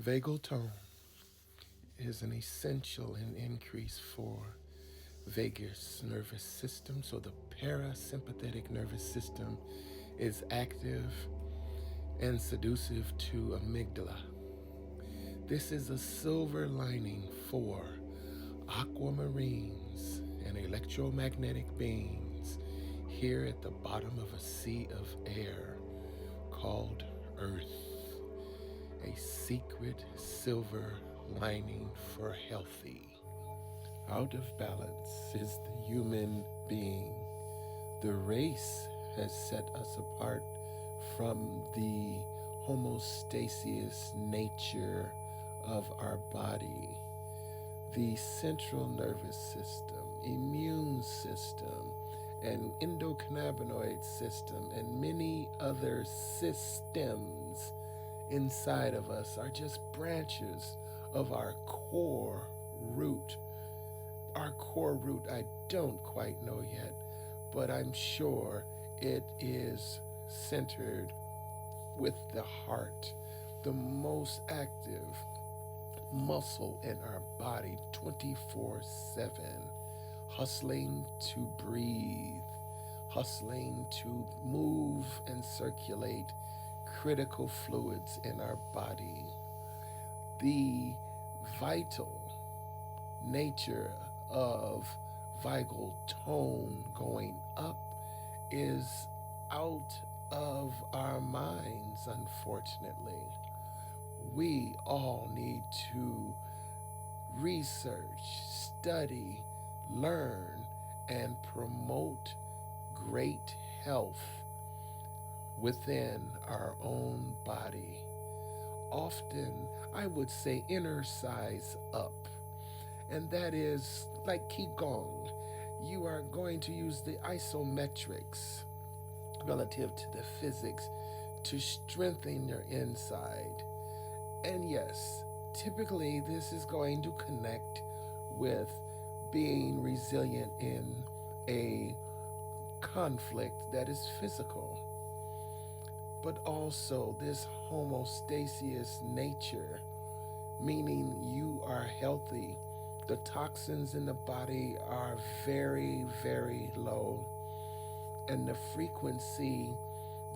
VagalTone is an essential and increase for vagus nervous system. So the parasympathetic nervous system is active and seductive to amygdala. This is a silver lining for aquamarines and electromagnetic beings here at the bottom of a sea of air called Earth. A secret silver lining for healthy. Out of balance is the human being. The race has set us apart from the homeostasis nature of our body. The central nervous system, immune system, and endocannabinoid system, and many other systems inside of us are just branches of our core root. Our core root, I don't quite know yet, but I'm sure it is centered with the heart, the most active muscle in our body 24/7, hustling to breathe, hustling to move and circulate critical fluids in our body. The vital nature of VagalTone going up is out of our minds, unfortunately. We all need to research, study, learn, and promote great health within our own body. Often, I would say inner size up. And that is like Qigong. You are going to use the isometrics relative to the physics to strengthen your inside. And yes, typically this is going to connect with being resilient in a conflict that is physical. But also this homeostasis nature, meaning you are healthy. The toxins in the body are very, very low, and the frequency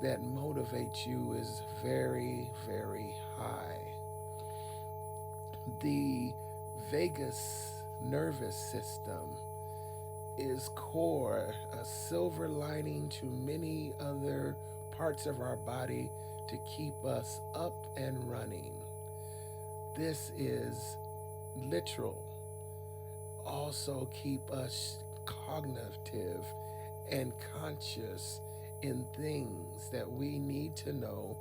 that motivates you is very, very high. The vagus nervous system is core, a silver lining to many other parts of our body to keep us up and running. This is literal. Also keep us cognitive and conscious in things that we need to know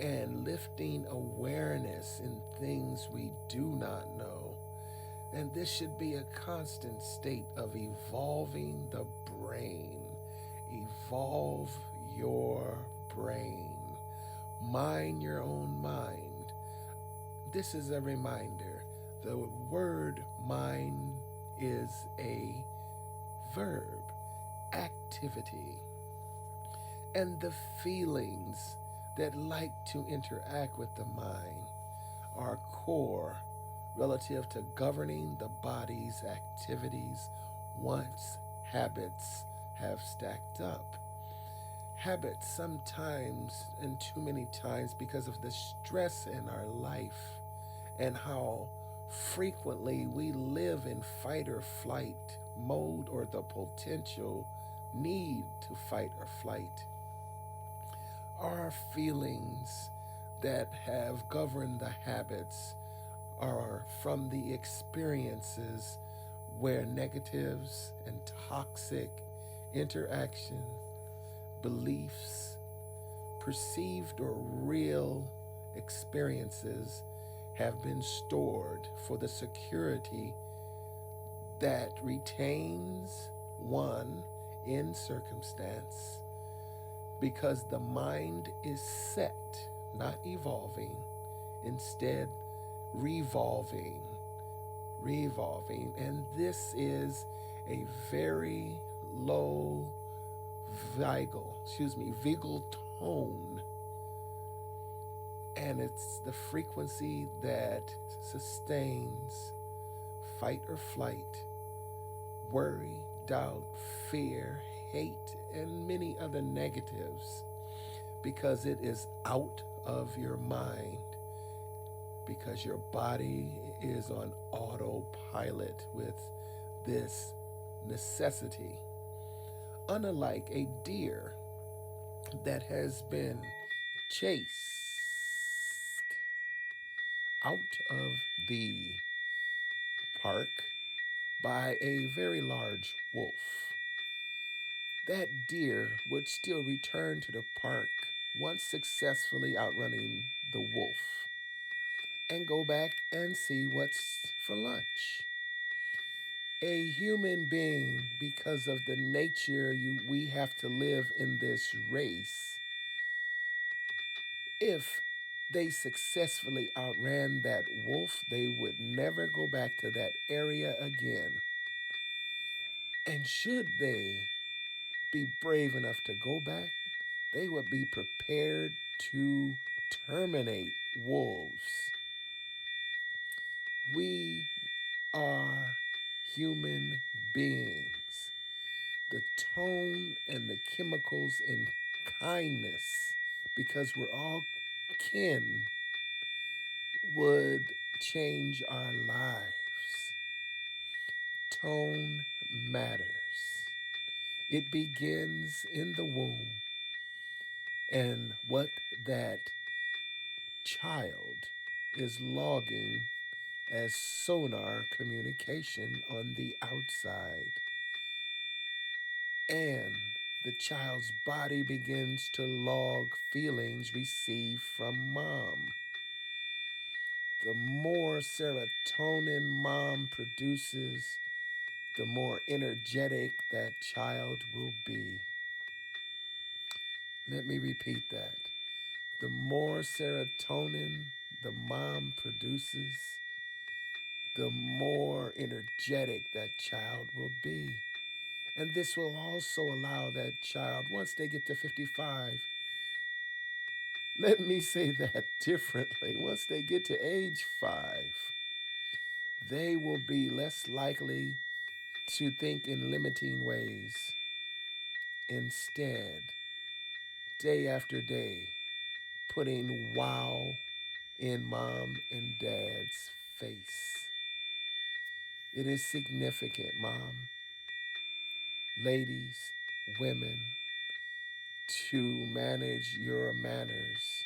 and lifting awareness in things we do not know. And this should be a constant state of evolving the brain. Evolve your brain. Mind your own mind. This is a reminder. The word mind is a verb, activity. And the feelings that like to interact with the mind are core relative to governing the body's activities once habits have stacked up. Habits sometimes, and too many times, because of the stress in our life and how frequently we live in fight or flight mode or the potential need to fight or flight. Our feelings that have governed the habits are from the experiences where negatives and toxic interaction, beliefs, perceived or real experiences have been stored for the security that retains one in circumstance, because the mind is set, not evolving, instead revolving, and this is a very low vagal tone And it's the frequency that sustains fight or flight, worry, doubt, fear, hate, and many other negatives, because it is out of your mind, because your body is on autopilot with this necessity. Unlike a deer that has been chased out of the park by a very large wolf, that deer would still return to the park once successfully outrunning the wolf and go back and see what's for lunch. A human being, because of the nature we have to live in this race, if they successfully outran that wolf, they would never go back to that area again. And should they be brave enough to go back, they would be prepared to terminate wolves. We are human beings. The tone and the chemicals in kindness, because we're all kin, would change our lives. Tone matters. It begins in the womb, and what that child is logging as sonar communication on the outside. And the child's body begins to log feelings received from mom. The more serotonin mom produces, the more energetic that child will be. Let me repeat that. The more serotonin the mom produces, the more energetic that child will be. And this will also allow that child, once they get to 55, let me say that differently, once they get to age 5, they will be less likely to think in limiting ways. Instead, day after day, putting wow in mom and dad's face. It is significant, mom, ladies, women, to manage your manners.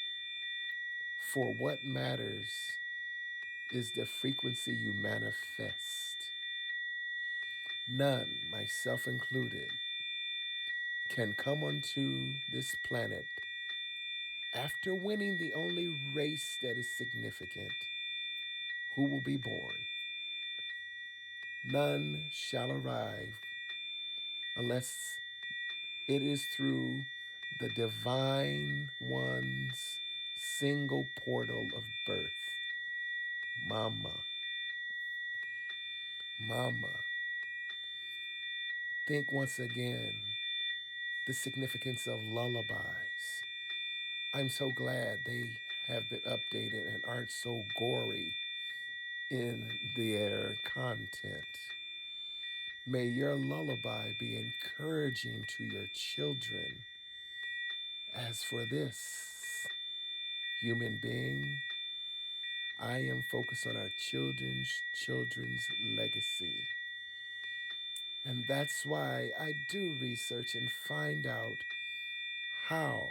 For what matters is the frequency you manifest. None, myself included, can come onto this planet after winning the only race that is significant, who will be born. None shall arrive unless it is through the divine one's single portal of birth. Mama. Mama. Think once again the significance of lullabies. I'm so glad they have been updated and aren't so gory in their content. May your lullaby be encouraging to your children. As for this human being, I am focused on our children's legacy. And that's why I do research and find out how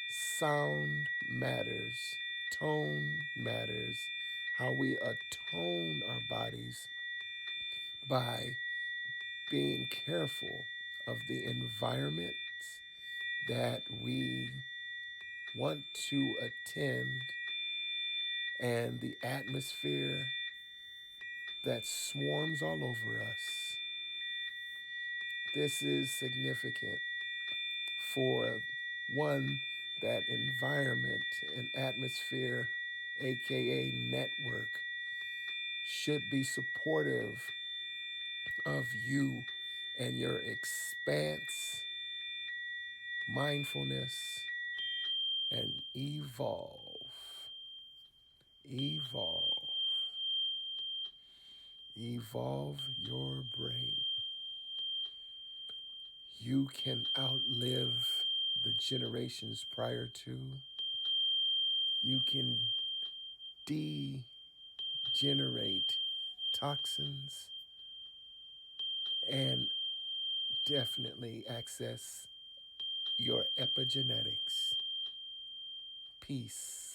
sound matters, tone matters, how we attone our bodies by being careful of the environments that we want to attend and the atmosphere that swarms all over us. This is significant for one, that environment and atmosphere, aka network, should be supportive of you and your expanse, mindfulness, and evolve, evolve, evolve your brain. You can outlive the generations prior to. You can degenerate toxins and definitely access your epigenetics. Peace.